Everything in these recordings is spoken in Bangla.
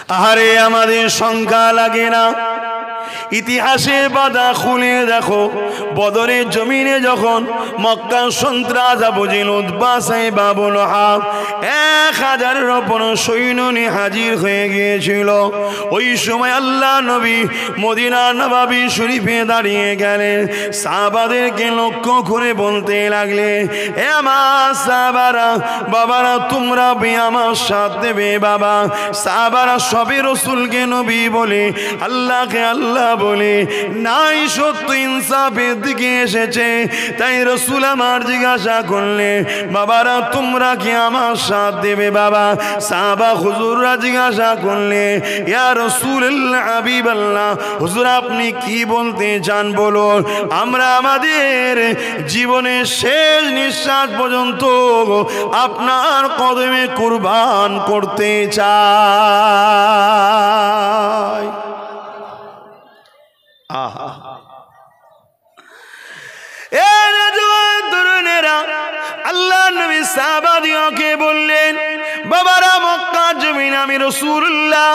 আরে আমাদের সংখ্যা লাগে না। ইতিহাসের পাতা খুলে দেখো, বদরের জমিনে যখন মক্কার সন্ত্রাস আবু জেহেল উতবা সাইবা আবু লাহাব 1000-এর ওপর সৈন্য নিয়ে হাজির হয়ে গিয়েছিল। ওই সময় আল্লাহ নবী মদিনা নববী শরীফে দাঁড়িয়ে গেলেন, সাহাবাদেরকে লক্ষ্য করে বলতে লাগলেন, এ আমার সাহাবারা, বাবারা তোমরা আমার সাথ দেবে বাবা। সাহাবারা সবে রসুলকে নবী বলে, আল্লাহকে আল্লাহ বলে, নাই সত্য ইনসাফের দিকে এসেছে। তাই রসুল আমার জিজ্ঞাসা করলে, বাবারা তোমরা কি আমার সাথ দেবে বাবা? সাহাবা হুজুররা জিজ্ঞাসা করলে, ইয়া রাসূলুল্লাহ হাবিবাল্লাহ, হুজুর আপনি কি বলতে চান বলুন, আমরা আমাদের জীবনের শেষ নিঃশ্বাস পর্যন্ত আপনার কদমে কুরবান করতে চাই। আহা, আল্লাহ নবী সাহাবাদিওকে বললেন, বাবারা মক্কার জমিন আমি রাসূলুল্লাহ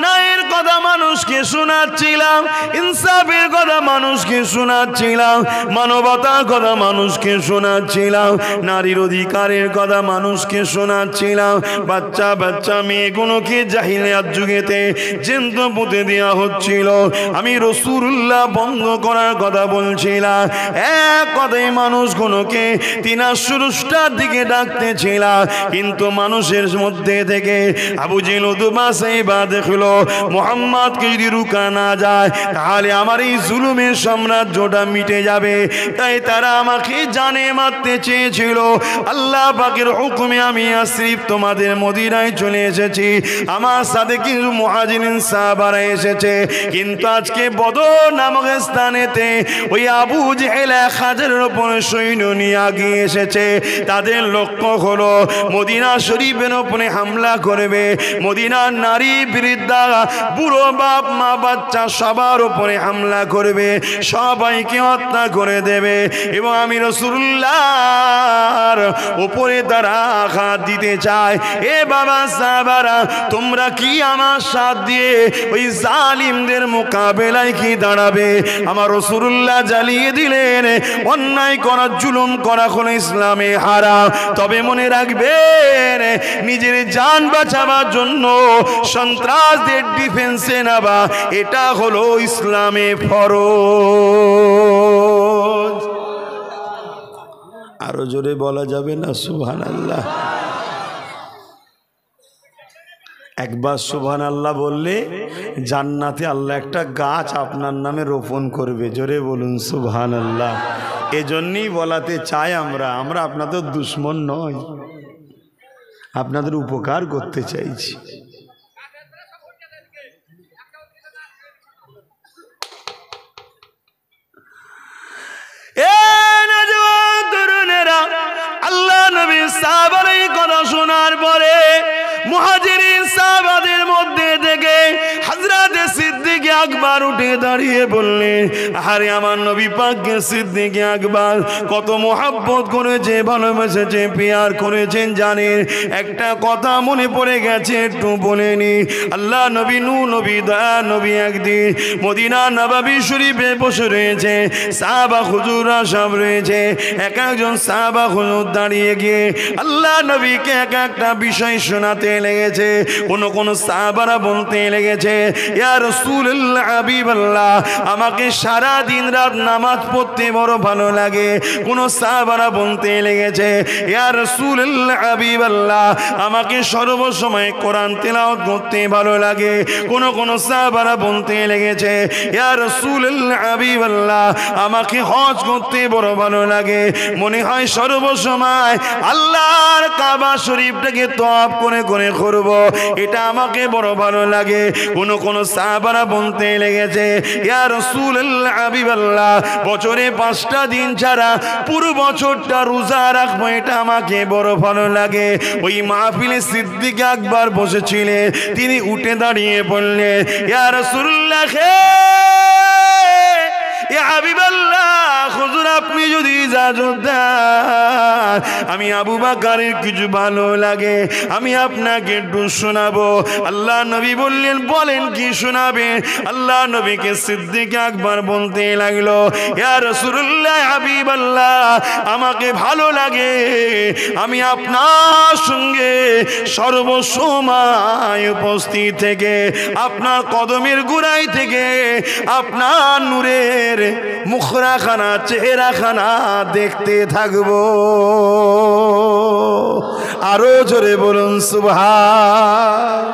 ন্যায়ের কথা মানুষকে শোনাচ্ছিলাম, ইনসাফের কথা মানুষকে শোনাচ্ছিলাম, মানবতার কথা মানুষকে শোনাচ্ছিলাম, নারীর অধিকারের কথা মানুষকে শোনাচ্ছিলাম। বাচ্চা বাচ্চা মেয়েগুলোকে জাহিলিয়াত যুগেতে জ্যান্ত পুঁতে দেওয়া হচ্ছিল, আমি রাসূলুল্লাহ বন্ধ করার কথা বলছিলাম। এক কথায় মানুষগুলোকে তিনার সুরুষ্টার দিকে ডাকতেছিলাম, কিন্তু মানুষের মধ্যে থেকে আবু জেহেল উতবা সাইবা দেখলো মুহাম্মদকে যদি রুকা না যায় তাহলে আমার এই জুলুমের সাম্রাজ্যটা মিটে যাবে। তাই তারা আমাকে জানে মারতে চেয়েছিল। আল্লাহ পাকের হুকুমে আমি আসরিফ তোমাদের মদিনায় চলে এসেছি, আমার সাথে কিছু মুহাজিরিন সাহাবারা এসেছে। কিন্তু আজকে বদর নামক স্থানেতে ওই আবু জেহেল 1000-এর উপর সৈন্য নিয়ে আগিয়ে এসেছে। তাদের লক্ষ্য হলো মদিনা শরীফের উপরে হামলা করবে, মদিনার নারী বৃদ্ধা বুড়ো বাপ মা বাচ্চা সবার উপরে হামলা করবে, সবাইকে হত্যা করে দেবে এবং আমি রাসূলুল্লাহর উপরে তারা আঘাত দিতে চায়। এ বাবা সাহাবারা তোমরা কি আমার সাথ দিয়ে ওই জালিমদের মোকাবেলায় কি দাঁড়াবে? আমার রাসূলুল্লাহ জ্বালিয়ে দিলেন, অন্যায় করা জুলুম করা হলো ইসলামে হারাম। তবে মনে রাখবেন নিজের জান বাঁচাবার জন্য সন্ত্রাসদের ডিফেন্সে নেওয়া এটা হলো ইসলামে ফরজ। আরো জোরে বলা যাবে না সুবহানাল্লাহ? একবার সুবহানাল্লাহ বললে জান্নাতে আল্লাহ একটা গাছ আপনার নামে রোপণ করবে। জোরে বলুন সুবহানাল্লাহ। এজন্যই বলাতে চাই আমরা আপনাদের দুশ্মন নয়, আপনাদের উপকার করতে চাইছি। আল্লাহ নবী সাহাবার এই কথা শোনার পরে মুহাজিরিন সাহাবাদের মধ্যে থেকে হযরত সিদ্দিক আকবর উঠে দাঁড়িয়ে বললেন, আরে আমার নবী পাককে সিদ্দিক আকবর কত মোহাব্বত করেছে, ভালোবেসেছে, প্যার করেছেন জানেন। একটা কথা মনে পড়ে গেছে, একটু বলে নি। আল্লাহ নবী নূহ নবী দয়া নবী একদিন মদিনা নববী শরীফে বসে রয়েছে, সাহাবা হুজুররা সব রয়েছে। একজন সাহাবা হুজুর দাঁড়িয়ে গিয়ে আল্লাহ নবীকে একটা বিষয় শোনাতে লেগেছে। কোন সাহাবারা বলতে লেগেছে, ইয়া রাসূলুল্লাহ হাবিবাল্লাহ আমাকে সারা দিন রাত নামাজ পড়তে বড় ভালো লাগে। কোন সাহাবারা বলতে লেগেছে, ইয়া রাসূলুল্লাহ হাবিবাল্লাহ আমাকে সর্বসময় কোরআন তেলাওয়াত করতে ভালো লাগে। কোন সাহাবারা বলতে লেগেছে, ইয়া রাসূলুল্লাহ হাবিবাল্লাহ আমাকে হজ করতে বড় ভালো লাগে। মনে হয় সর্বসময় আল্লাহর কাবা শরীফটাকে তওয়াফ করে করে করব, এটা আমাকে বড় ভালো লাগে। কোন সাহাবারা বলতে লেগেছে, ইয়া রাসূলুল্লাহ হাবিবাল্লাহ বছরে 5টা দিন ছাড়া পুরো বছরটা রোজা রাখবো, এটা আমাকে বড় ভালো লাগে। ওই মাহফিলে সিদ্দিক আকবর বসেছিলেন, তিনি উঠে দাঁড়িয়ে বললেন, ইয়া রাসূলুল্লাহ ইয়া হাবিবাল্লাহ হুজুর আপনি যদি ইজাজত দেন আমি আবু বকরের কিছু ভালো লাগে আমি আপনাকে একটু শোনাবো। আল্লাহ নবী বললেন বলেন কি শোনাবে? আল্লাহ নবীকে সিদ্দিক আকবর বলতে লাগলো ইয়া রাসূলুল্লাহ হাবিবাল্লাহ আমাকে ভালো লাগে আমি আপনার সঙ্গে সর্বসময় উপস্থিত থেকে আপনার কদমের গোড়ায় থেকে আপনার নূরের মুখরাখানা চেহারাখানা দেখতে থাকবো। আরো জোরে বলুন সুবহান।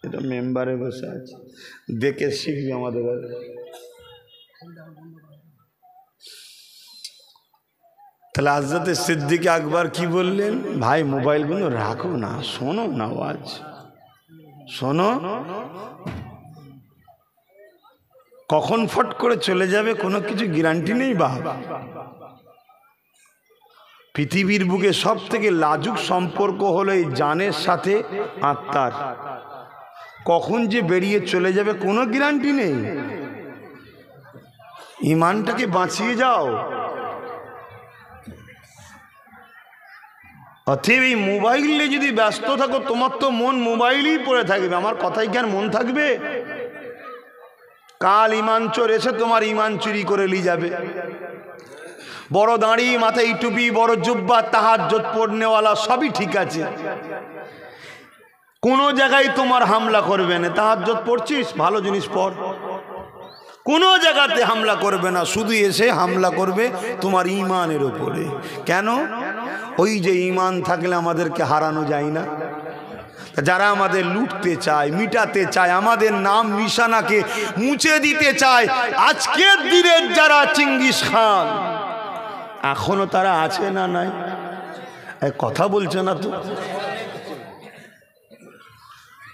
এটা মেম্বারে বসে আছে দেখে শিখবে আমাদের। তাহলে হযরত সিদ্দিক আকবর কি বললেন? ভাই মোবাইলগুলো রাখো না, শোনো না আওয়াজ, শোনো। কখন ফট করে চলে যাবে কোনো কিছু গ্যারান্টি নেই। বাবা পৃথিবীর বুকে সব থেকে লাজুক সম্পর্ক হলো এই জানের সাথে আত্মার। কখন যে বেরিয়ে চলে যাবে কোনো গ্যারান্টি নেই। ঈমানটাকে বাঁচিয়ে যাও। অতএব এই মোবাইলে যদি ব্যস্ত থাকো তোমার তো মন মোবাইলেই পড়ে থাকবে। আমার কথাই কি আর মন থাকবে? কাল ঈমান চোর এসে তোমার ঈমান চুরি করে নিয়ে যাবে। বড় দাঁড়ি, মাথায় টুপি, বড় জুব্বা, তাহাজ্জুদ পড়নেওয়ালা সবই ঠিক আছে, কোনো জায়গায় তোমার হামলা করবে না। তাহাজ্জুদ পড়ছিস, ভালো জিনিস পড়, কোনো জায়গাতে হামলা করবে না, শুধু এসে হামলা করবে তোমার ঈমানের উপরে। কেন? ওই যে ঈমান থাকলে আমাদেরকে হারানো যায় না। যারা আমাদের লুটতে চায়, মিটাতে চায়, আমাদের নাম নিশানাকে মুছে দিতে চায়, আজকের দিনের যারা চিঙ্গিস খান এখনো তারা আছে না নাই? কথা বলছে না তো।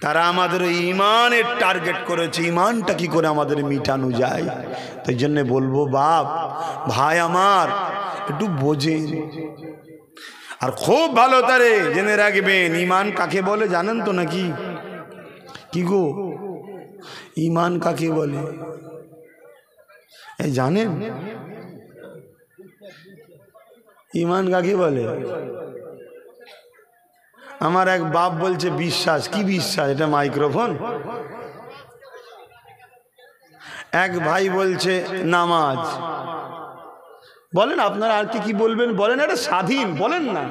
তারা আমাদের ঈমানের টার্গেট করেছে, ঈমানটা কি করে আমাদের মিটানো যায়। তাই জন্য বলবো বাপ ভাই আমার একটু বোঝেন, আর খুব ভালো তারে জেনে রাখবেন ঈমান কাকে বলে জানেন তো নাকি? কি গো ঈমান কাকে বলে এই জানেন? ঈমান কাকে বলে? আমার এক বাপ বলছে বিশ্বাস। কি বিশ্বাস? এটা মাইক্রোফোন। এক ভাই বলছে নামাজ। বলেন আপনারা আর কি বলবেন বলেন, এটা স্বাধীন, বলেন না।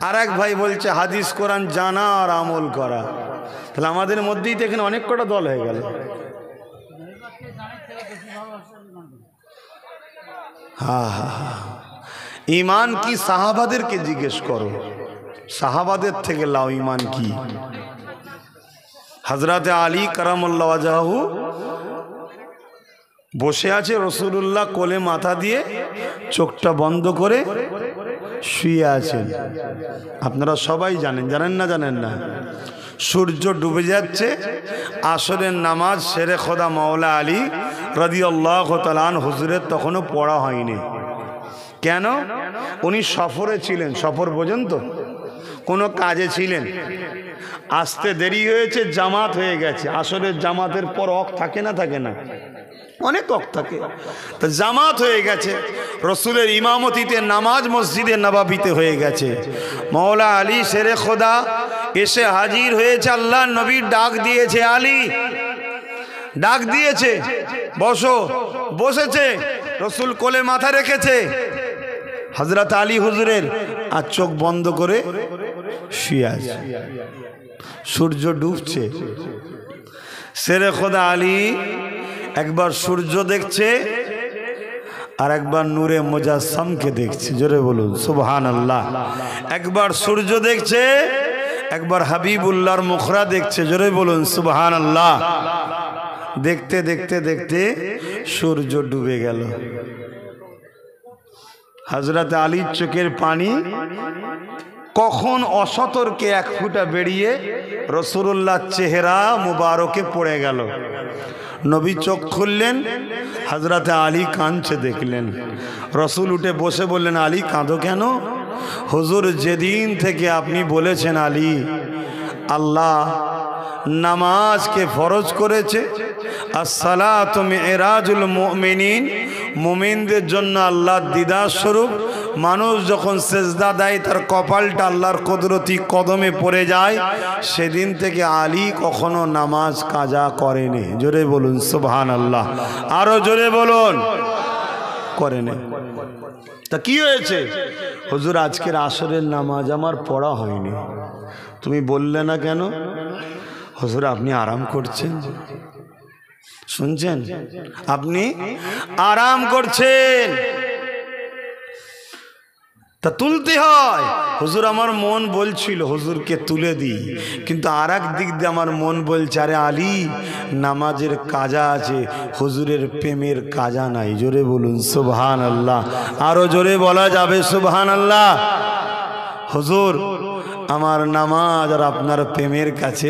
আর এক ভাই বলছে হাদিস কোরআন জানা আর আমল করা। তাহলে আমাদের মধ্যেই তো এখানে অনেক কটা দল হয়ে গেল। ঈমান কি সাহাবাদেরকে জিজ্ঞেস করো, সাহাবাদের থেকে লাও ঈমান কি। হযরত আলী কারামাল্লাহু ওয়াজহাহু বসে আছে, রাসূলুল্লাহ কোলে মাথা দিয়ে চোখটা বন্ধ করে শুয়ে আছেন। আপনারা সবাই জানেন, জানেন না? জানেন না? সূর্য ডুবে যাচ্ছে, আসরের নামাজ শেরে খোদা মাওলা আলী রাদিয়াল্লাহু তাআলা আনহু হুজুরের তখনও পড়া হয়নি। কেন? উনি সফরে ছিলেন। সফর বোঝেন তো? কোনো কাজে ছিলেন, আসতে দেরি হয়েছে, জামাত হয়ে গেছে। আসরের জামাতের পর ওয়াক্ত থাকে না? থাকে না? অনেক ওয়াক্ত থাকে। তো জামাত হয়ে গেছে, রসুলের ইমামতিতে নামাজ মসজিদে নববীতে হয়ে গেছে। মাওলা আলী শেরে খোদা এসে হাজির হয়েছে। আল্লাহ নবী ডাক দিয়েছে, আলী ডাক দিয়েছে, বসো। বসেছে, রসুল কোলে মাথা রেখেছে হযরত আলী হুজুরের, আর চোখ বন্ধ করে শুয়ে আছে। সূর্য ডুবছে। শেরে খোদা আলী একবার সূর্য দেখছে আর একবার নূরে মুজাসসামকে দেখছে। জোরে বলুন সুবহানাল্লাহ। একবার সূর্য দেখছে, একবার হাবিবুল্লাহর মুখরা দেখছে। জোরে বলুন সুবহানাল্লাহ। দেখতে দেখতে দেখতে সূর্য ডুবে গেল। হযরত আলীর চোখের পানি কখন অসতর্কে এক ফুটা বেরিয়ে রাসূলুল্লাহর চেহারা মুবারকে পড়ে গেল। নবী চোখ খুললেন, হযরত আলী কাঁদছে দেখলেন। রসুল উঠে বসে বললেন, আলী কাঁদো কেন? হুজুর যেদিন থেকে আপনি বলেছেন আলী আল্লাহ নামাজকে ফরজ করেছে। আসসালাতু মিরাজুল মুমিনিন, মুমিনদের জন্য আল্লাহর দিদার স্বরূপ। মানুষ যখন সেজদা দেয় তার কপালটা আল্লাহর কুদরতি কদমে পড়ে যায়। সেদিন থেকে আলী কখনো নামাজ কাজা করেনি। জোরে বলুন সুবহানাল্লাহ, আরো জোরে বলুন, করেনি। তা কি হয়েছে? হুজুর আজকের আসরের নামাজ আমার পড়া হয়নি। তুমি বললে না কেন? হুজুর আপনি আরাম করছেন, শুনছেন, আপনি আরাম করছেন, তা তুলতে হয়। হুজুর আমার মন বলছিল হুজুরকে তুলে দিই, কিন্তু আর এক দিক দিয়ে আমার মন বলছে আরে আলী নামাজের কাজা আছে, হুজুরের প্রেমের কাজা নাই। জোরে বলুন সুবহানাল্লাহ, আরো জোরে বলা যাবে সুবহানাল্লাহ। হুজুর আমার নামাজ আর আপনার প্রেমের কাছে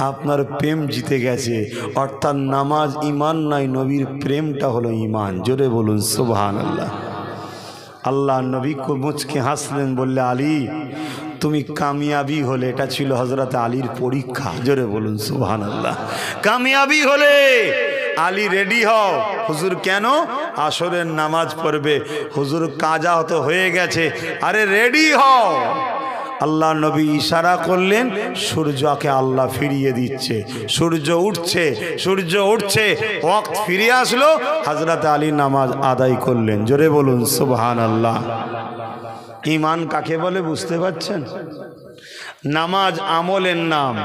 আপনার প্রেম জিতে গেছে, অর্থাৎ নামাজ ঈমান নাই, নবীর প্রেমটা হলো ঈমান। জোরে বলুন সুবহানাল্লাহ। আল্লাহ নবী মুচকে হাসলেন, বললে আলী তুমি কামিয়াবি হলে। এটা ছিল হযরত আলীর পরীক্ষা। জোরে বলুন সুবহানাল্লাহ। কামিয়াবি হলে আলী রেডি হও। হুজুর কেন? আসরের নামাজ পড়বে। হুজুর কাজা তো হয়ে গেছে, আরে রেডি হও। আল্লাহ নবী ইশারা করলেন, সূর্যকে আল্লাহ ফিরিয়ে দিচ্ছে। সূর্য উঠছে, সূর্য উঠছে, ওয়াক্ত ফিরে আসলো। হযরত আলী নামাজ আদায় করলেন। জোরে বলুন সুবহানাল্লাহ। ঈমান কাকে বলে বুঝতে পারছেন? নামাজ আমলের নাম,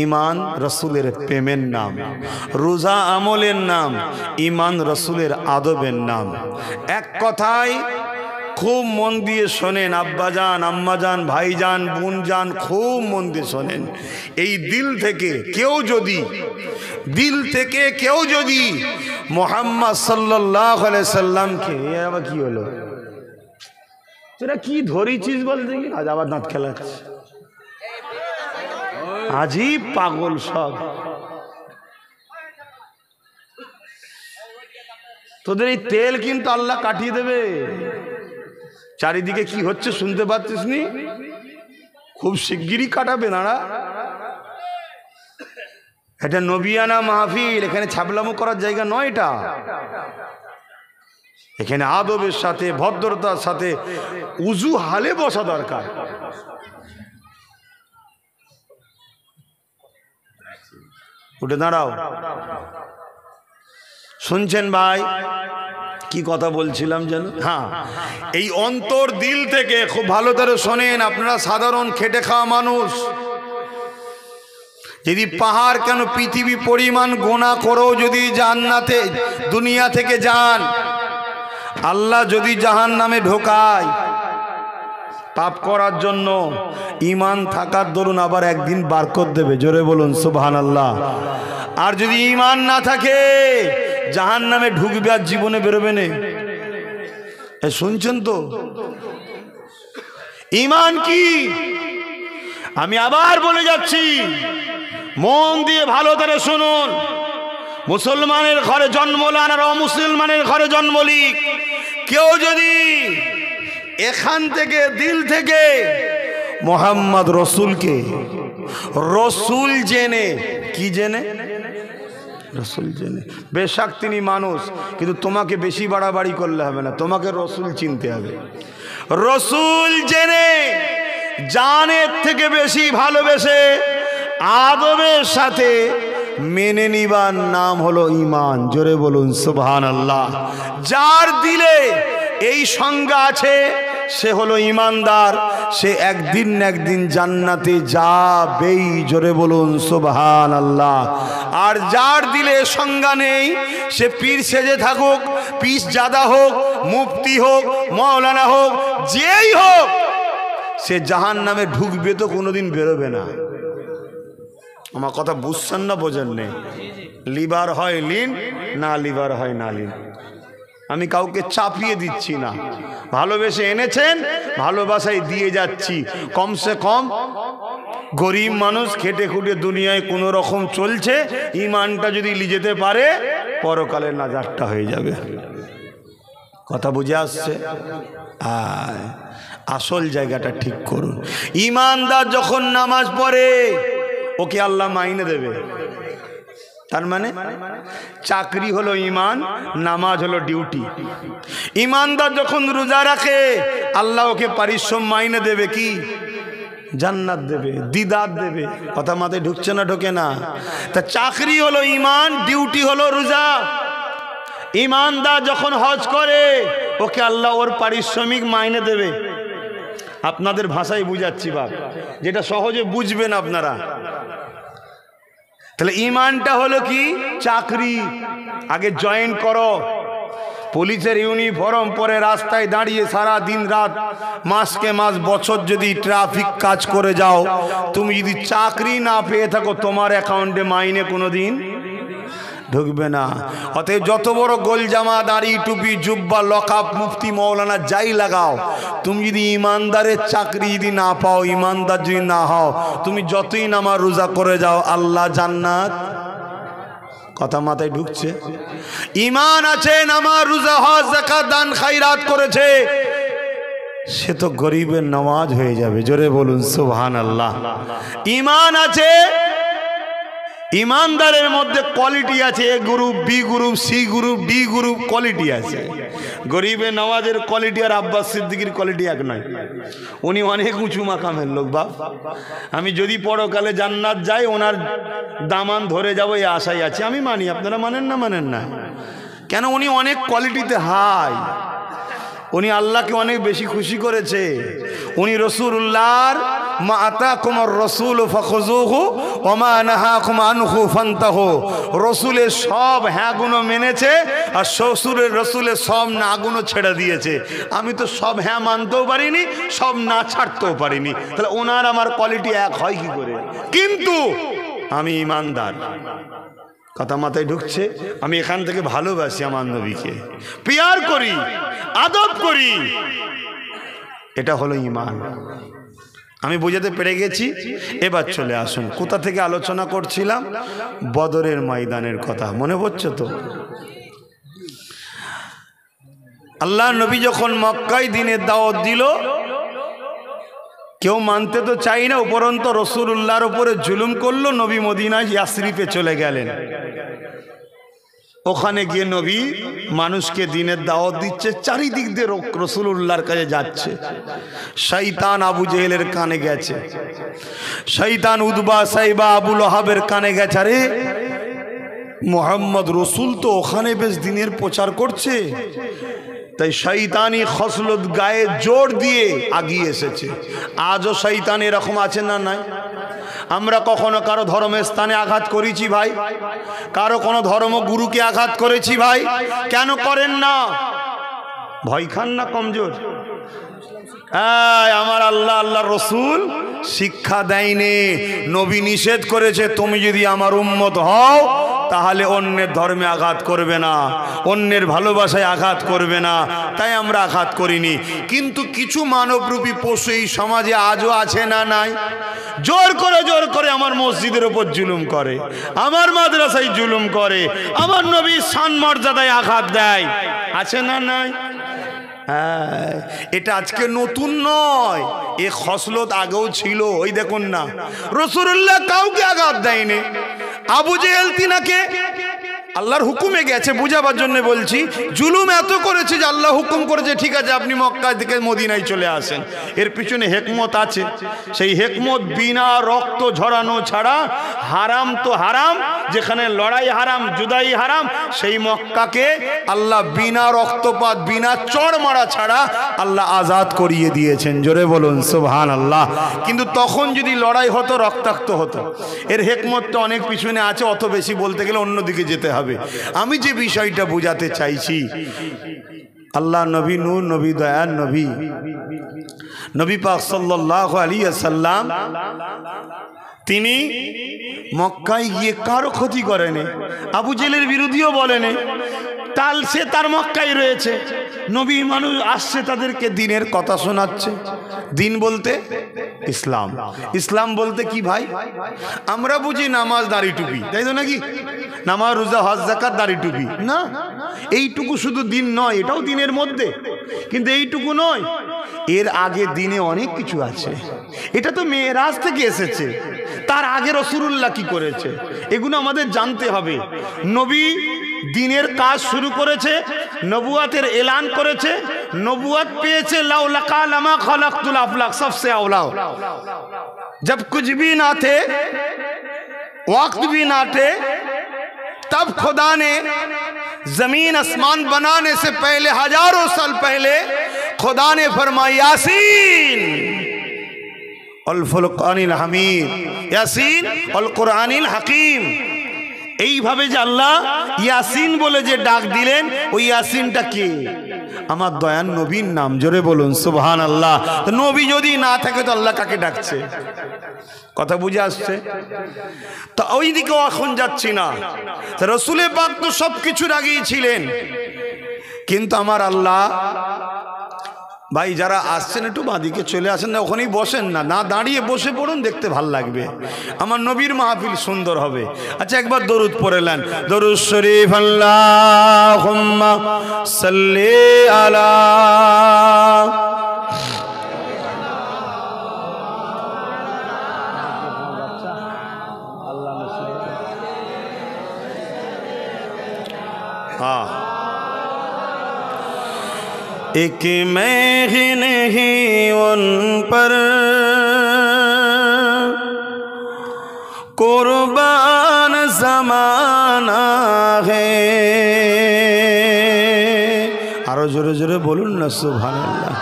ঈমান রসুলের প্রেমের নাম। রোজা আমলের নাম, ঈমান রসুলের আদবের নাম। এক কথায় খুব মন দিয়ে শোনেন, আব্বাজান, আম্মাজান, ভাইজান, বোনজান, খুব মন দিয়ে শোনেন। এই দিল থেকে কেউ যদি মুহাম্মদ সাল্লাল্লাহু আলাইহি সাল্লামকে, আবার কি হলো, তোরা কি ধরেছিস বল দেখি, আজ আবার দাঁত খেলাচ্ছে, আজীব পাগল সব। তোদের এই তেল কিন্তু আল্লাহ কাটিয়ে দেবে। চারিদিকে কি হচ্ছে শুনতে পাচ্ছিস নি? খুব শিগগিরই কাটাবে নারা। এটা নবিয়ানা মাহফিল, এখানে ছাবলামো করার জায়গা নয়। এটা এখানে আদবের সাথে, ভদ্রতার সাথে উজু হালে বসা দরকার। উঠে দাঁড়াও। শুনছেন ভাই কি কথা বলছিলাম যেন? হ্যাঁ, এই অন্তর দিল থেকে খুব ভালো করে শোনেন। আপনারা সাধারণ খেটে খাওয়া মানুষ, যদি পাহাড় কেন পৃথিবী পরিমাণ গোনা করেও যদি জান্নাতে দুনিয়া থেকে যান, আল্লাহ যদি জাহান্নামে ঢোকায় পাপ করার জন্য, ঈমান থাকার দরুন আবার একদিন বার করে দেবে। জোরে বলুন সুবহানাল্লাহ। আর যদি ঈমান না থাকে জাহান্নামে ঢুকবে আর জীবনে বেরোবে না। শুনছেন তো? ঈমান কি? আমি আবার বলে যাচ্ছি, মন দিয়ে ভালো করে শুনুন। মুসলমানের ঘরে জন্ম নেন আর অমুসলমানের ঘরে জন্ম লিক, কেউ যদি এখান থেকে দিল থেকে মুহাম্মদ রসুলকে রসুল জেনে, কি জেনে? রসুল জেনে। বেশক তিনি মানুষ, কিন্তু তোমাকে বেশি বাড়াবাড়ি করলে হবে না, তোমাকে রসুল চিনতে হবে। রসুল জেনে জানের থেকে বেশি ভালোবেসে আদবের সাথে মেনে নিবার নাম হলো ঈমান। জোরে বলুন সুবহানাল্লাহ। যার দিলে এই সংজ্ঞা আছে সে হলো ঈমানদার, সে একদিন না একদিন জান্নাতে যাবেই। জোরে বলুন সুবহানাল্লাহ। আর যার দিলে সংজ্ঞা নেই, সে পীর সেজে থাকুক, পীর জাদা হোক, মুফতি হোক, মাওলানা হোক, যেই হোক, সে জাহান্নামে ঢুকবে তো কোনোদিন বেরোবে না। আমার কথা বুঝছেন না বোঝেন নেই? লিভার হয় লিন, না লিভার হয় না লিন। আমি কাউকে চাপিয়ে দিচ্ছি না, ভালোবেসে এনেছেন, ভালোবাসায় দিয়ে যাচ্ছি। কমসে কম গরিব মানুষ খেটে খুটে দুনিয়ায় কোনো রকম চলছে, ঈমানটা যদি লিজেতে পারে পরকালে নাজাতটা হয়ে যাবে। কথা বুঝে আসছে? আসল জায়গাটা ঠিক করুন। ঈমানদার যখন নামাজ পড়ে, ওকে আল্লাহ মাইনে দেবে। তার মানে চাকরি হলো ঈমান, নামাজ হলো ডিউটি। ঈমানদার যখন রোজা রাখে আল্লাহ ওকে পারিশ্রম মাইনে দেবে, কি জান্নাত দেবে, দিদার দেবে। কথা মাথায় ঢুকছে না? ঢোকে না? তা চাকরি হলো ঈমান, ডিউটি হলো রোজা। ঈমানদার যখন হজ করে ওকে আল্লাহ ওর পারিশ্রমিক মাইনে দেবে। আপনাদের ভাষায় বুঝাচ্ছি বাপ, যেটা সহজে বুঝবেন আপনারা। তাহলে ঈমানটা হলো কি? চাকরি। আগে জয়েন করো, পুলিশের ইউনিফর্ম পরে রাস্তায় দাঁড়িয়ে সারা দিন রাত, মাসকে মাস, বছর যদি ট্রাফিক কাজ করে যাও, তুমি যদি চাকরি না পেয়ে থাকো তোমার অ্যাকাউন্টে মাইনে কোনোদিন ঢুকবে না। অতএব যত বড় গোল জামা, দাড়ি, টুপি, জুব্বা, লকাপ, মুফতি, মৌলানা যাই লাগাও, তুমি যদি ইমানদারের চাকরি যদি না পাও, ইমানদার যদি না হও, তুমি যতই নামাজ রোজা করে যাও, আল্লাহ জান্নাত। কথা মাথায় ঢুকছে? ঈমান আছে, নামাজ রোজা হজ যাকাত দান খায়রাত করেছে, সে তো গরিবের নামাজ হয়ে যাবে। জোরে বলুন সুবহানাল্লাহ। ঈমান আছে, ইমানদারের মধ্যে কোয়ালিটি আছে, A group, B group, C group, D group, quality আছে। গরিবের নওয়াজের কোয়ালিটি আর আব্বাস সিদ্দিকীর কোয়ালিটি এক নয়। উনি অনেক উঁচু মাকামের লোক বাপ। আমি যদি পরকালে জান্নাত যাই ওনার দামান ধরে যাবো এই আশাই আছে। আমি মানি, আপনারা মানেন না? মানেন না কেন? উনি অনেক কোয়ালিটিতে হাই। উনি আল্লাহকে অনেক বেশি খুশি করেছে। উনি রাসূলুল্লাহর মা আতাকুমুর রাসূল ফাখুযুহু ওয়া মা নাহাকুম আনহু ফান্তাহু, রাসূলের সব হ্যাঁ গুণ মেনেছে আর শ্বশুরের রাসূলের সব না গুণ ছেড়ে দিয়েছে। আমি তো সব হ্যাঁ মানতেও পারিনি, সব না ছাড়তেও পারিনি। তাহলে ওনার আমার কোয়ালিটি এক হয় কি করে? কিন্তু আমি ঈমানদার। কথা মাথায় ঢুকছে? আমি এখান থেকে ভালোবাসি আমার নবীকে, পিয়ার করি, আদব করি, এটা হলো ঈমান। আমি বুঝাতে পেরে গেছি। এবার চলে আসুন, কোথা থেকে আলোচনা করছিলাম? বদরের ময়দানের কথা মনে পড়ছে তো? আল্লাহ নবী যখন মক্কায় দ্বীনের দাওয়াত দিল, কেউ মানতে তো চাই না, উপরন্ত রাসূলুল্লাহর উপরে জুলুম করলো। নবী মদিনায় ইয়াসরিফে চলে গেলেন। ওখানে গিয়ে নবী মানুষকে দ্বীনের দাওয়াত দিচ্ছে, চারিদিক দিয়ে রাসূলুল্লাহর কাছে যাচ্ছে। শয়তান আবু জেহেলের কানে গেছে, শয়তান উতবা, সাইবা, আবু লহাবের কানে গেছে, আরে মুহাম্মদ রাসূল তো ওখানে বেশ দ্বীনের প্রচার করছে। তাই শয়তানি খসলত গায়ে জোর দিয়ে আগিয়ে এসেছে। আজও শয়তান এরকম আছে না নাই? আমরা কখনো কারো ধর্মের স্থানে আঘাত করেছি ভাই? কারো কোনো ধর্মগুরুকে আঘাত করেছি ভাই? কেন করেন না? ভয় খান না? কমজোর? আমার আল্লাহ, আল্লাহ রসুল শিক্ষা দেয়নি, নবী নিষেধ করেছে, তুমি যদি আমার উম্মত হও তাহলে অন্যের ধর্মে আঘাত করবে না, অন্যের ভালোবাসায় আঘাত করবে না। তাই আমরা আঘাত করিনি। কিন্তু কিছু মানবরূপী পশু এই সমাজে আজও আছে না নাই? জোর করে আমার মসজিদের উপর জুলুম করে, আমার মাদ্রাসায় জুলুম করে, আমার নবীর শান মর্যাদায় আঘাত দেয়। আছে না নাই? এটা আজকে নতুন নয়, এ খসলত আগেও ছিল। ওই দেখুন না, রাসূলুল্লাহ কাউকে আঘাত দেয়নি। আবু জেহেল তিনাকে আল্লাহর হুকুমে গেছে, বুঝাবার জন্য বলছি, জুলুম এত করেছে যে আল্লাহ হুকুম করেছে ঠিক আছে আপনি মক্কা থেকে মদিনায় চলে আসেন। এর পিছনে হেকমত আছে। সেই হেকমত বিনা রক্ত ঝরানো ছাড়া, হারাম তো হারাম, যেখানে লড়াই হারাম, জুদাই হারাম, সেই মক্কাকে আল্লাহ বিনা রক্তপাত, বিনা চড় মারা ছাড়া আল্লাহ আজাদ করিয়ে দিয়েছেন। জোরে বলুন সুবহানাল্লাহ। কিন্তু তখন যদি লড়াই হতো, রক্তাক্ত হতো। এর হেকমতটা অনেক পিছনে আছে, অত বেশি বলতে গেলে অন্যদিকে যেতে হবে। আমি যে বিষয়টা বুঝাতে চাইছি, আল্লাহ নবী নূর নবী, দয়ার নবী, নবী পাক সাল্লাল্লাহু আলাইহি ওয়াসাল্লাম, তিনি মক্কায় গিয়ে কারো ক্ষতি করেনি, আবু জেহেলের বিরোধীও বলেনি। সে তার মক্কায় রয়েছে, নবী মানুষ আসছে, তাদেরকে দ্বীনের কথা শোনাচ্ছে। দ্বীন বলতে ইসলাম। ইসলাম বলতে কি ভাই? আমরা বুঝি নামাজ, দাড়ি, টুপি, তাই তো নাকি? নামাজ, রোজা, হজ, যাকাত, দাড়ি, টুপি না। এইটুকু শুধু দ্বীন নয়, এটাও দ্বীনের মধ্যে, কিন্তু এইটুকু নয়, এর আগে দ্বীনে অনেক কিছু আছে। এটা তো মেরাজ থেকে এসেছে। তার আগে রাসূলুল্লাহ কি করেছে, এগুলো আমাদের জানতে হবে। নবী দিনের কাজ শুরু করেছে, নবুয়াতের এলান করেছে, নবুয়াত পেয়েছে, লাউলা কালামা খলাকতুল আফলাক সবসে আওলা। जब कुछ भी ना थे, वक्त भी ना थे, तब खुदा ने जमीन आसमान बनाने से पहले, हजारों साल पहले खुदा ने फरमाया यासीन अल फुरकानिल हमीद, यासीन अल कुरानिल हकीम। এইভাবে যে আল্লাহ ইয়াসিন বলে যে ডাক দিলেন, ওই ইয়াসিনটা কি? আমার দয়ান নবীর নাম। জোরে বলুন সুবহানাল্লাহ। তো নবী যদি না থাকে তো আল্লাহ কাকে ডাকছে? কথা বুঝে আসছে? তো ওই দিকেও এখন যাচ্ছি না। রাসূলে পাক তো সব কিছুর আগেই ছিলেন, কিন্তু আমার আল্লাহ, ভাই যারা আসছেন একটু বাঁদিকে চলে আসেন না, ওখানেই বসেন না, না দাঁড়িয়ে বসে পড়ুন, দেখতে ভাল লাগবে, আমার নবীর মাহফিল সুন্দর হবে। আচ্ছা একবার দরুদ পড়েলেন, দরুদ শরীফ আল্লাহুম্মা সাল্লি আলা एक मैं ही नहीं उन पर कुर्बान ज़माना है। आरो जोरे जोरे बोलून ना सुबहानाल्लाह।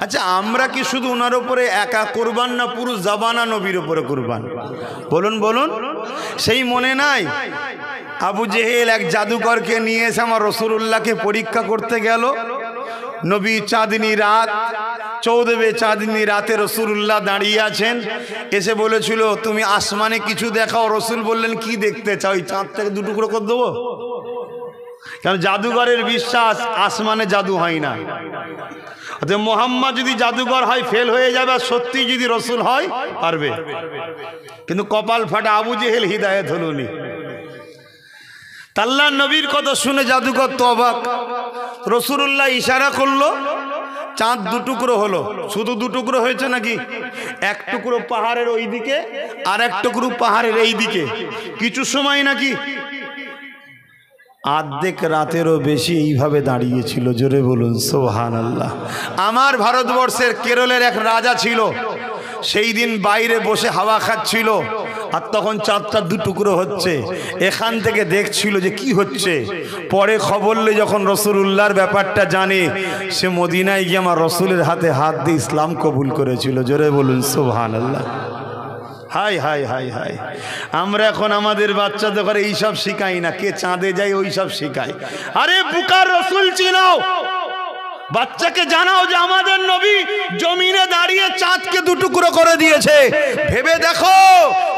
আচ্ছা আমরা কি শুধু ওনার উপরে একা কুরবান, না পুরো জামানা নবীর উপরে কুরবান? বলুন বলুন। সেই মনে নাই আবু জেহেল এক জাদুকরকে নিয়ে এসে আমার রাসূলুল্লাহকে পরীক্ষা করতে গেল। নবী চাঁদনী রাত, 14 চাঁদনী রাতে রাসূলুল্লাহ দাঁড়িয়ে আছেন, এসে বলেছিল তুমি আসমানে কিছু দেখাও। রাসূল বললেন কি দেখতে চাও? চাঁদটাকে দু টুকরো করে দেবো? কারণ জাদুঘরের বিশ্বাস আসমানে জাদু হয় না। মোহাম্মদ যদি জাদুঘর হয় ফেল হয়ে যাবে, আর সত্যি যদি রাসূল হয় পারবে। কিন্তু কপাল ফাটা আবু জেহেল হিদায়াত হলুনি। আল্লাহ নবীর কথা শুনে জাদুকর তো অবাক। রাসূলুল্লাহ ইশারা করলো, চাঁদ দু টুকরো হলো। শুধু দু টুকরো হয়েছে নাকি? এক টুকরো পাহাড়ের ওই দিকে, আর এক টুকরো পাহাড়ের এই দিকে। কিছু সময় নাকি আর্ধেক রাতেরও বেশি এইভাবে দাঁড়িয়েছিল। জোরে বলুন সুবহানাল্লাহ। আমার ভারতবর্ষের কেরলের এক রাজা ছিল, সেই দিন বাইরে বসে হাওয়া খাচ্ছিল, আর তখন চাঁদটা দু টুকরো হচ্ছে। এখান থেকে দেখছিল যে কি হচ্ছে। পরে খবর নিয়ে যখন রাসূলুল্লাহর ব্যাপারটা জানে, সে মদিনায় গিয়ে আমার রাসূলের হাতে হাত দিয়ে ইসলাম কবুল করেছিল। জোরে বলুন সুবহানাল্লাহ। হাই হাই হাই হাই, আমরা এখন আমাদের বাচ্চাদের ঘরে এইসব শিখাই না, কে চাঁদে যায় ওই সব শিখাই। আরে বুকার রাসূল চিনাও, বাচ্চাকে জানাও যে আমাদের নবী জমিনে দাঁড়িয়ে চাঁদকে দু টুকরো করে দিয়েছে। ভেবে দেখো,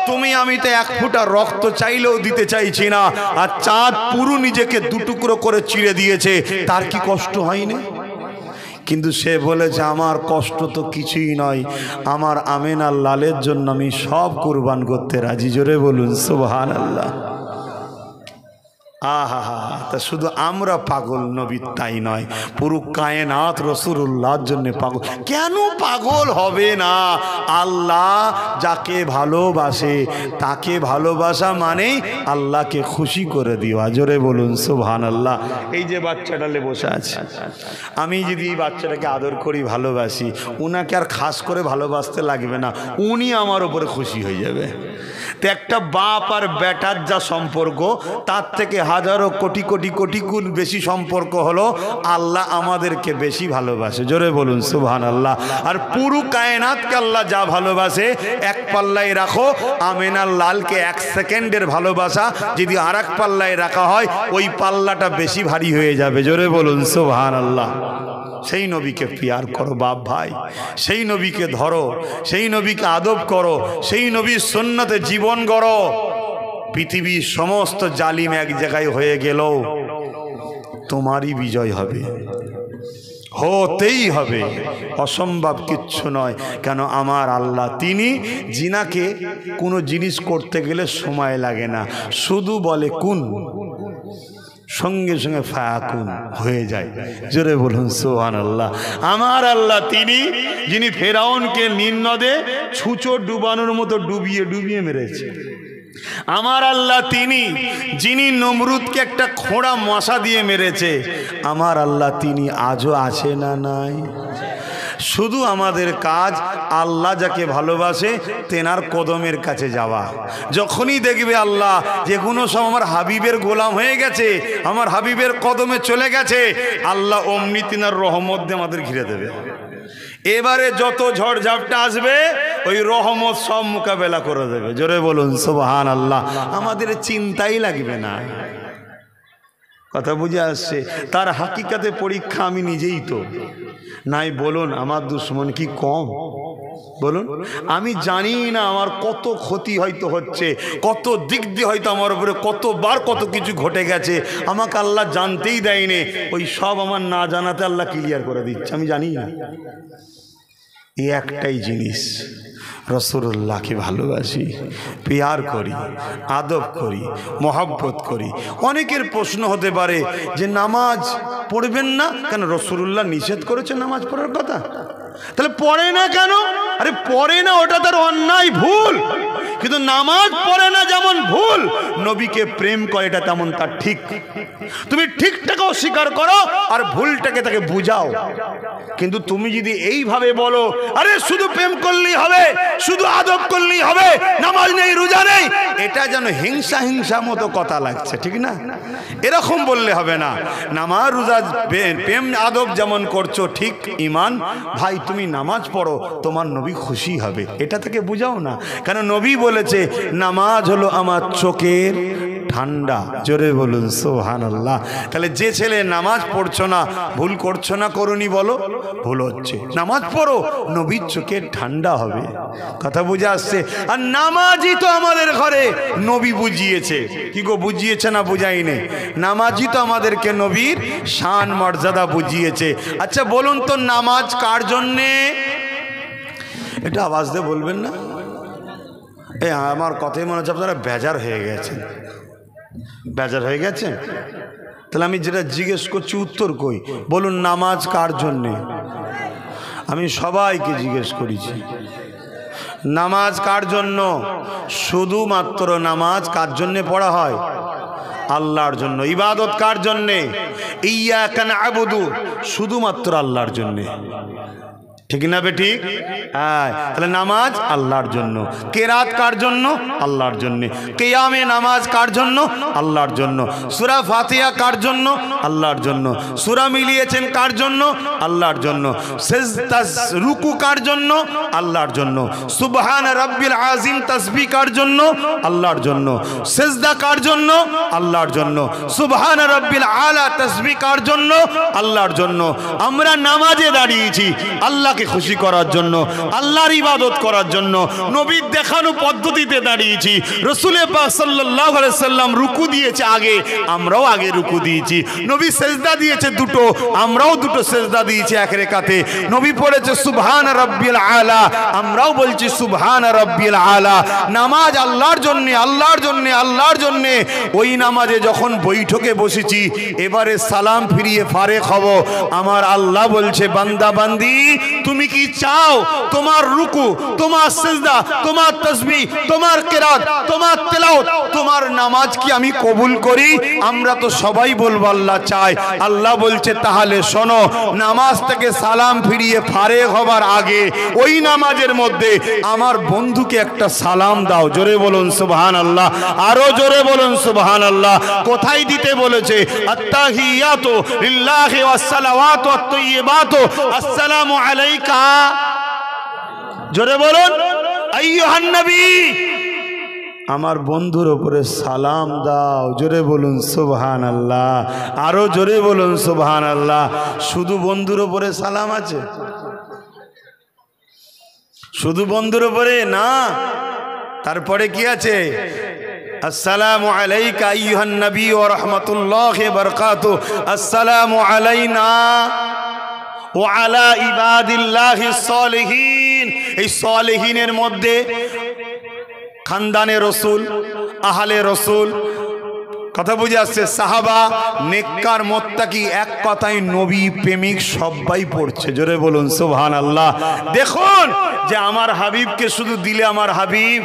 তুমি আমি তো এক ফোঁটা রক্ত চাইলেও দিতে চাইছি না, আর চাঁদ পুরো নিজেকে দু টুকরো করে চিড়ে দিয়েছে। তার কি কষ্ট হয়নি? কিন্তু সে বলেছে আমার কষ্ট তো কিছুই নয়, আমার আমেনার লালের জন্য আমি সব কুরবান করতে রাজি। জোরে বলুন সুবহানাল্লাহ। আহা হা, তা শুধু আমরা পাগল নবী তাই নয়, পুরো কায়নাত রাসূলুল্লাহর জন্য পাগল। কেন পাগল হবে না? আল্লাহ যাকে ভালোবাসে তাকে ভালোবাসা মানেই আল্লাহকে খুশি করে দেওয়া। জোরে বলুন সুবহানাল্লাহ। এই যে বাচ্চাটালে বসে আছে, আমি যদি এই বাচ্চাটাকে আদর করি, ভালোবাসি, উনাকে আর খাস করে ভালোবাসতে লাগবে না, উনি আমার উপরে খুশি হয়ে যাবে। তো একটা বাপ আর বেটার যা সম্পর্ক, তার থেকে হাজারো কোটি কোটি কোটি গুণ বেশি সম্পর্ক হলো আল্লাহ আমাদেরকে বেশি ভালোবাসে। জোরে বলুন সুবহানাল্লাহ। আর পুরো কায়নাতকে আল্লাহ যা ভালোবাসে, এক পাল্লায় রাখো আমেনার লালকে 1 সেকেন্ডের ভালোবাসা যদি আর এক পাল্লায় রাখা হয়, ওই পাল্লাটা বেশি ভারী হয়ে যাবে। জোরে বলুন সুবহানাল্লাহ। সেই নবীকে পিয়ার করো বাপ ভাই, সেই নবীকে ধরো, সেই নবীকে আদব করো, সেই নবীর সুন্নতে জীবন গড়ো। পৃথিবীর সমস্ত জালিম এক জায়গায় হয়ে গেল, তোমারই বিজয় হবে, হতেই হবে, অসম্ভব কিচ্ছু নয়। কেন? আমার আল্লাহ তিনি জিনাকে কোনো জিনিস করতে গেলে সময় লাগে না, শুধু বলে কুন, সঙ্গে সঙ্গে ফায়াকুন হয়ে যায়। জোরে বলুন সুবহানাল্লাহ। আমার আল্লাহ তিনি যিনি ফেরাউনকে নীল নদে ছুঁচো ডুবানোর মতো ডুবিয়ে ডুবিয়ে মেরেছে। আমার আল্লাহ তিনি যিনি নমরুদকে একটা খোঁড়া মশা দিয়ে মেরেছে। আমার আল্লাহ তিনি আজও আছে না নাই? শুধু আমাদের কাজ আল্লাহ যাকে ভালোবাসে তেনার কদমের কাছে যাওয়া। যখনই দেখবে আল্লাহ যেগুলো সব আমার হাবিবের গোলাম হয়ে গেছে, আমার হাবিবের কদমে চলে গেছে, আল্লাহ অমনি তিনার রহমত দিয়ে আমাদের ঘিরে দেবে। এবারে যত ঝড় ঝাপটা আসবে ওই রহমত সব মোকাবেলা করে দেবে। জোরে বলুন সুবহানাল্লাহ। আমাদের চিন্তাই লাগবে না। কথা বুঝে আসছে? তার হাকিকাতে পরীক্ষা আমি নিজেই তো নাই। বলুন আমার দুশ্মন কি কম? বলুন, আমি জানি না আমার কত ক্ষতি হয়তো হচ্ছে, কত দিক দিয়ে হয়তো আমার উপরে কতবার কত কিছু ঘটে গেছে, আমাকে আল্লাহ জানতেই দেয়নি। ওই সব আমার না জানাতে আল্লাহ ক্লিয়ার করে দিচ্ছে, আমি জানি না। এই একটাই জিনিস, রসুল্লাহকে ভালোবাসি, প্যার করি, আদব করি, মহব্বত করি। অনেকের প্রশ্ন হতে পারে যে নামাজ পড়বেন না কেন? রসুল্লাহ নিষেধ করেছে নামাজ পড়ার কথা, তাহলে পড়ে না কেন? আরে পড়ে না ওটা তার অন্যায়, ভুল। কিন্তু নামাজ পড়ে না যেমন ভুল, নবীকে প্রেম করে এটা তেমন তার ঠিক। তুমি ঠিকটাকে অস্বীকার করো আর ভুলটাকে তাকে বুঝাও। কিন্তু তুমি যদি এইভাবে বলো আরে শুধু প্রেম করলেই হবে, শুধু আদব করলেই হবে, নামাজ নেই রোজা নেই, এটা যেন হিংসা হিংসা মতো কথা লাগছে, ঠিক না? এরকম বললে হবে না। নামাজ রোজা প্রেম আদব যেমন করছো ঠিক ঈমান, ভাই তুমি নামাজ পড়ো, তোমার নবী খুশি হবে, এটা থেকে বুঝাও না। কেন নবী বলেছে নামাজ হলো আমার চোখের ঠান্ডা। জোরে বলুন সুবহানাল্লাহ। তাহলে যে ছেলে নামাজ পড়ছো না, ভুল করছো না, করুনি বলো? ভুল হচ্ছে। নামাজ পড়ো, নবীর চোখে ঠান্ডা হবে। কথা বুঝে আসছে? আর নামাজই তো আমাদের ঘরে নবী বুঝিয়েছে। কি গো, বুঝিয়েছে না বুঝাইনি? নামাজই তো আমাদেরকে নবীর শান মর্যাদা বুঝিয়েছে। আচ্ছা বলুন তো নামাজ কার জন্যে? এটা আওয়াজ দিয়ে বলবেন না? এই আমার কথাই মনে হচ্ছে আপনারা বেজার হয়ে গেছেন। বেজার হয়ে গেছে? তাহলে আমি যেটা জিজ্ঞেস করছি উত্তর কই? বলুন নামাজ কার জন্যে? আমি সবাইকে জিজ্ঞেস করেছি নামাজ কার জন্য? শুধুমাত্র নামাজ কার জন্যে পড়া হয়? আল্লাহর জন্য। ইবাদত কার জন্যে? ইয়্যাকা না'বুদু, শুধুমাত্র আল্লাহর জন্যে। ঠিক না বেঠিক? হ্যাঁ, তাহলে নামাজ আল্লাহর জন্য। কেরাত কার জন্য? আল্লাহর জন্য। কিয়ামে নামাজ কার জন্য? আল্লাহর জন্য। সূরা ফাতিহা কার জন্য? আল্লাহর জন্য। সূরা মিলিয়েছেন কার জন্য? আল্লাহর জন্য। সিজদা রুকু কার জন্য? আল্লাহর জন্য। সুবহান রাব্বিল আযীম তাসবিহ কার জন্য? আল্লাহর জন্য। সিজদা কার জন্য? আল্লাহর জন্য। সুবহান রাব্বিল আলা তাসবিহ কার জন্য? আল্লাহর জন্য। আমরা নামাজে দাঁড়িয়েছি আল্লাহকে খুশি করার জন্য, আল্লাহর ইবাদত করার জন্য। নবীর দেখানো পদ্ধতিতে দাঁড়িয়েছি। রাসূল পাক সাল্লাল্লাহু আলাইহি সাল্লাম রুকু দিয়েছে আগে, আমরাও আগে রুকু দিয়েছি। নবী সিজদা দিয়েছে দুটো, আমরাও দুটো সিজদা দিয়েছি এক রাকাতে। নবী পড়েছে সুবহান রাব্বিল আলা, আমরাও বলছি সুবহান রাব্বিল আলা। নামাজ আল্লাহর জন্য, আল্লাহর জন্য, আল্লাহর জন্য। ওই নামাজে যখন বৈঠকে বসেছি, এবারে সালাম ফিরিয়ে ফারেক হব, আমার আল্লাহ বলছে বান্দা বান্দি তুমি কি চাও তোমার রুকু, তোমার সিজদা, তোমার তাসবিহ, তোমার কিরাত, তোমার তেলাওয়াত, তোমার নামাজ কি আমি কবুল করি? আমরা তো সবাই বলবো আল্লাহ চায়। আল্লাহ বলছে তাহলে শোনো, নামাজ থেকে সালাম ফিরিয়ে ফারেক হবার আগে ওই নামাজের মধ্যে আমার বন্ধুকে একটা সালাম দাও। জোরে বলুন সুবহানাল্লাহ, আরো জোরে বলুন সুবহানাল্লাহ। কোথায় দিতে বলেছে? আত্তাহিয়াতু লিল্লাহি ওয়াস সালাওয়াতু ওয়াত তাইয়্যিবাতু আসসালামু আলাইকা। জোরে বলুন আইয়ুহান নবী, আমার বন্ধুর উপরে সালাম দাও। জোরে বলুন সুবহানাল্লাহ, আরো জোরে বলুন সুবহানাল্লাহ। শুধু বন্ধুর উপরে সালাম আছে? শুধু বন্ধুর উপরে না, তারপরে কি আছে? আসসালামু আলাইকা আইয়ুহান নবী ওয়া রাহমাতুল্লাহি ওয়া বারাকাতুহু, আসসালামু আলাইনা ওয়া আলা ইবাদিল্লাহিস সালিহিন। এই সালিহিনের মধ্যে খানদানে রসুল, আহলে রসুল, কথা বুঝে আসছে? সাহাবা, নেককার, মুত্তাকি, এক কথায় নবী প্রেমিক সবাই পড়ছে। জোরে বলুন সুবহানাল্লাহ। দেখুন যে আমার হাবিবকে শুধু দিলে আমার হাবিব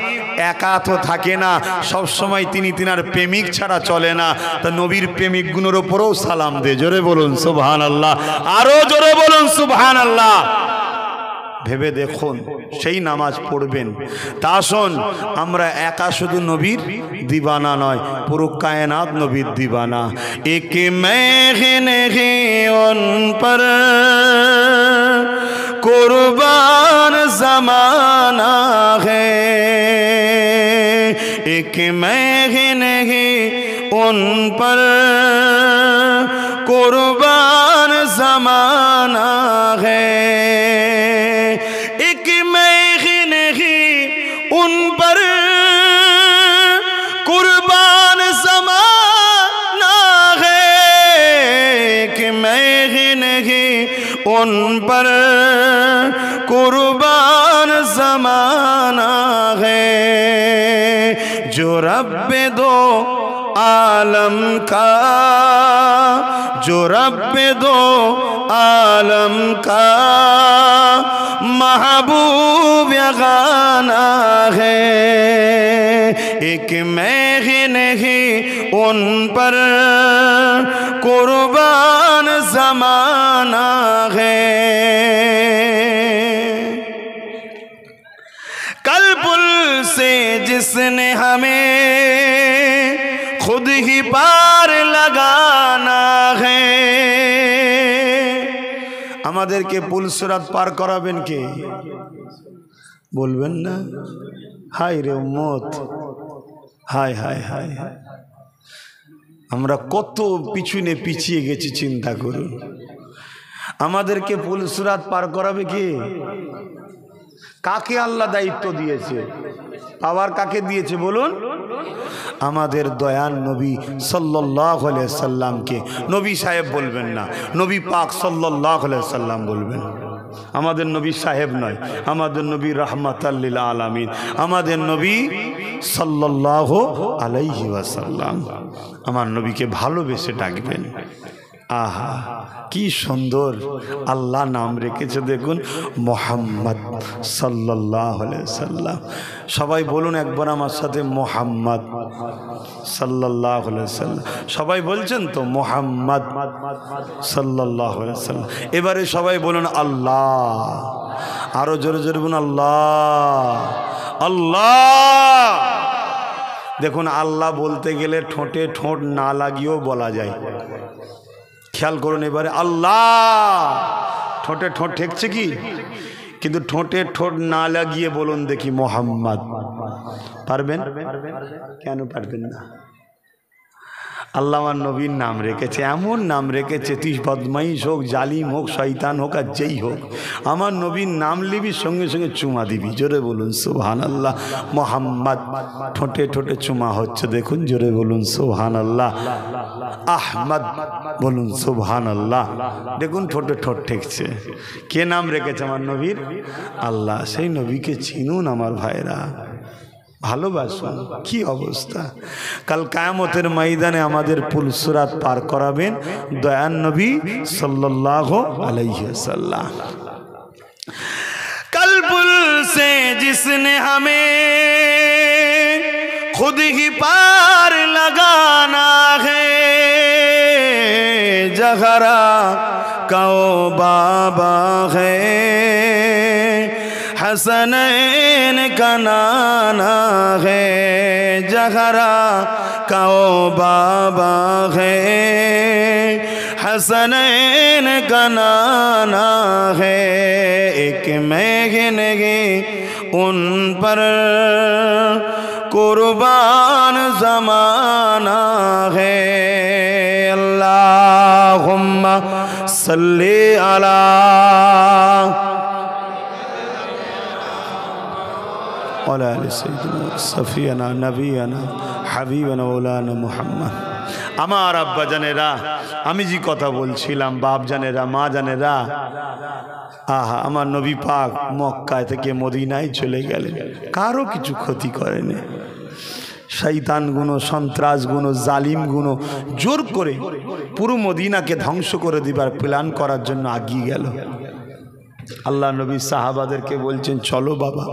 একা তো থাকে না, সব সময় তিনি তিনার প্রেমিক ছাড়া চলে না। তা নবীর প্রেমিক গুণের উপরেও সালাম দে। জোরে বলুন সুবহানাল্লাহ, আরো জোরে বলুন সুবহানাল্লাহ। ভেবে দেখুন, সেই নামাজ পড়বেন। তা আসুন আমরা একা শুধু নবীর দিবানা নয়, পুরো কায়নাত নবীর দিবানা। এক মেহনে হে উন পর কুরবান জামানা হে, এক মেহনে হে উন পর কুরবান জামানা হে, उन पर कुर्बान ज़माना है कि मैं नहीं उन पर कुर्बान ज़माना है, जो रब दो आलम का, जो रब दो आलम का महबूब गाना है, एक मैं ही नहीं उन पर कुर्बान ज़माना है। कल पुल से जिसने हमें खुद ही पार लगाना है, আমাদেরকে পুল সিরাত পার করাবেন কে? বলবেন না? হায় রে উম্মত, হায় হায় হায় হায়, আমরা কত পিছনে পিছিয়ে গেছি চিন্তা করুন। আমাদেরকে পুল সিরাত পার করাবে কে? কাকে আল্লাহ দায়িত্ব দিয়েছে? পাওয়ার কাকে দিয়েছে বলুন? আমাদের দয়ান নবী সাল্লাল্লাহু আলাইহি সাল্লামকে। নবী সাহেব বলবেন না, নবী পাক সাল্লাল্লাহু আলাইহি সাল্লাম বলবেন। আমাদের নবী সাহেব নয়, আমাদের নবী রাহমাতাল লিল আলামিন, আমাদের নবী সাল্লাল্লাহু আলাইহি ওয়াসাল্লাম। আমার নবীকে ভালোবেসে ডাকবেন। আহা কি সুন্দর আল্লাহ নাম রেখেছে দেখুন, মুহাম্মদ সাল্লাল্লাহু আলাইহি সাল্লাম। সবাই বলুন একবার আমার সাথে, মুহাম্মদ সাল্লাল্লাহু আলাইহি সাল্লাম। সবাই বলছেন তো মুহাম্মদ সাল্লাল্লাহু আলাইহি সাল্লাম। এবারে সবাই বলুন আল্লাহ, আরো জোরে জোরে বলুন আল্লাহ আল্লাহ। দেখুন আল্লাহ বলতে গেলে ঠোঁটে ঠোঁট না লাগিয়েও বলা যায়। খেয়াল করুন এবারে আল্লাহ, ঠোঁটে ঠোঁট ঠেকছে কি? কিন্তু ঠোঁটে ঠোঁট না লাগিয়ে বলুন দেখি মুহাম্মদ। পারবেন? কেন পারবেন না? আল্লাহ আমার নবীর নাম রেখেছে, এমন নাম রেখেছে, তুই বদমাইশ হোক, জালিম হোক, শয়তান হোক, আর যেই হোক, আমার নবীর নাম লিবি, সঙ্গে সঙ্গে চুমা দিবি। জোরে বলুন সুবহানাল্লাহ। মুহাম্মদ, ঠোঁটে ঠোঁটে চুমা হচ্ছে দেখুন, জোরে বলুন সুবহানাল্লাহ। আহমদ বলুন সুবহানাল্লাহ। দেখুন ঠোঁটে ঠোঁট ঠেকছে। কে নাম রেখেছে আমার নবীর? আল্লাহ। সেই নবীকে চিনুন আমার ভাইরা, ভালোবাসুন। কি অবস্থা! কাল কিয়ামতের ময়দানে আমাদের পুল সিরাত পার করাবেন দয়ান নবী সাল্লাল্লাহু আলাইহি ওয়াসাল্লাম। कल पुल से जिसने हमें खुद ही पार लगाना है, जहरा का बाबा है, हसनैन का नाना है, जहरा का बाबा है, हसनैन का नाना है, एक महंगी उन पर कुर्बान ज़माना है। अल्लाहुम्मा सल्ली अला सफियाना नबीना हबीबना मौलाना मुहम्मद। আমার আব্বা জানেরা, আমি যে কথা বলছিলাম, বাপ জানেরা, মা জানেরা, আহা আমার নবী পাক মক্কা থেকে মদিনায় চলে গেলেন, কারো কিছু ক্ষতি করেনি। শয়তান গুণ, সন্ত্রাস গুণ, জালিম গুণ জোর করে পুরো মদিনাকে ধ্বংস করে দিবার প্ল্যান করার জন্য আগিয়ে গেল। আল্লাহ নবী সাহাবাদেরকে বলছেন, চলো বাবা,